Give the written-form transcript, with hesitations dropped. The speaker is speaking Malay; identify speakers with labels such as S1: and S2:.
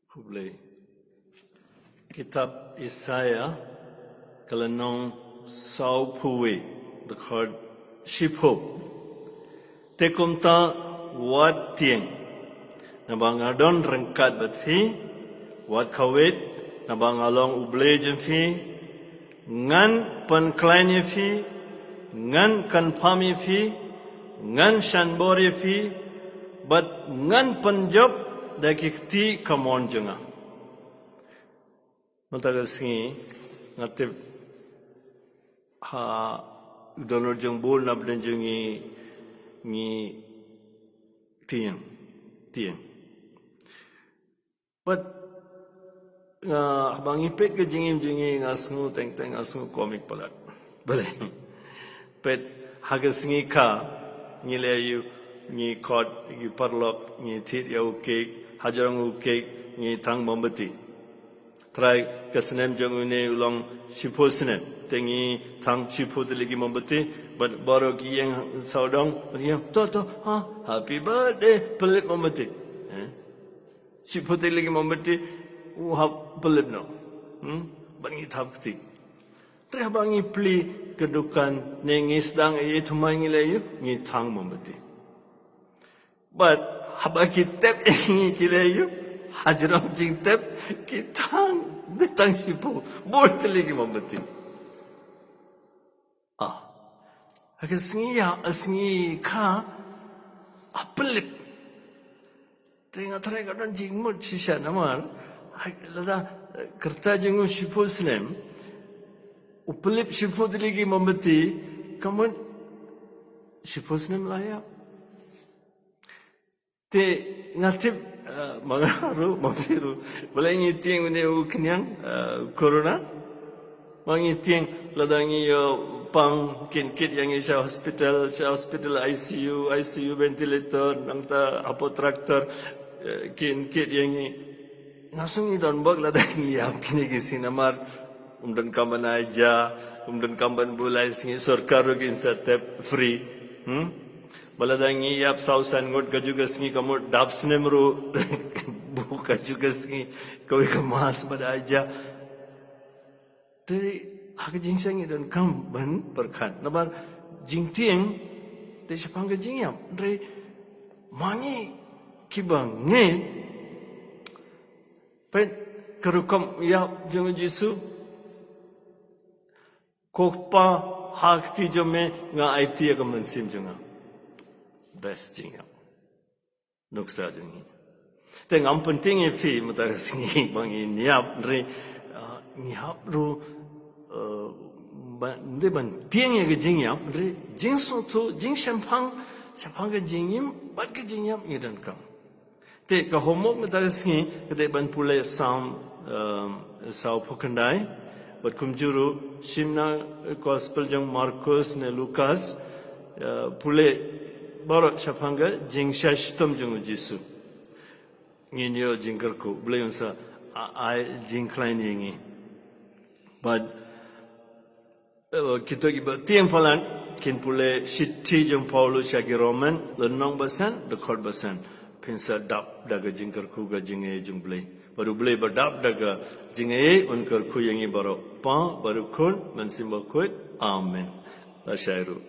S1: Publi. Kitab Isaiah kalanong sau puwi dekat shipho. Tekumta wat tieng. Nabangadon rengkat batfi wat kawit nabangalong uble jemfi ngan penklainnya fi ngan kanpami fi ngan shanbori fi bat ngan penjob dakikti kamon jenga. Matagal singi ngatip ha donor jeng bol na bden jengi ni tiang. But bang ipet ke jengi ngasngu teng ngasngu komik palat. Boleh. Pet hagas singi ka ngilayu ni kod ni parlok ni tit ya ukek hajarang ukek ni tang mombati try kasnem jangune ulang shipo snem tengi tang shipo deligi mombati but baro ki yang saudang dia to happy birthday pelit mombati shipo deligi mombati hab pelit no bangi thapti tre bangi pli kedukan nengis dang e thumai ngilayu ni tang mombati. But haba kitap ini kilayu hajram jingtap kitang betang sipu bol lagi mombati. Agasngi ka apelip. Teringat dan jingmut sisa namar. Lada kerta jengu sipu snem. Upelip sipu lagi mombati. Kamu sipu snem layak. Te ngatip mangaru mafiru boleh ngitiang ini kenyang corona mangitiang ladangi yo pang kit yang isa hospital ICU ventilator nangta apo traktor kit yang ngasung idon bag ladangi yam kini gisi namar umdan kamban aja umdan kamban bulai singi sarkar gin satep free Baladangi yap sausan ngot ka juga singi kamu dapsne meru buka juga singi kau kemas pada aja. Dari hak jingsang dan kam ban perkan. Nabar jingtieng dari siapang ke jingyam dari mangi kibang nge pet kerukam yap jangan jisu kokpa hak ti jome nga IT akan mensim jangan. Best jingap. Nuksa jengi. Teng am penting fi mata singi bangi niap re niap ru de ban tieng ye jingyap re jingso tu jing champang ke jingim bat ke jingyap ngidan kam. Te ka homok mata singi de ban pulai sam sau pokandai bat kumjuru simna gospel jang Markus ne Lukas pulai baru siapangga jingsha shitom jungu jisu. Nginyo jingkarku beliau sa ai jingklain yengi. But kita giba tiang palan kin pule shitti jung Paulus yagi Roman lenong basan dekor basan pinsa dap daga jingkarku ga jingai jung beli. Baru beli berdap daga jingai unkarku yengi baru pa baru kun mensimbakut amen. La syairu.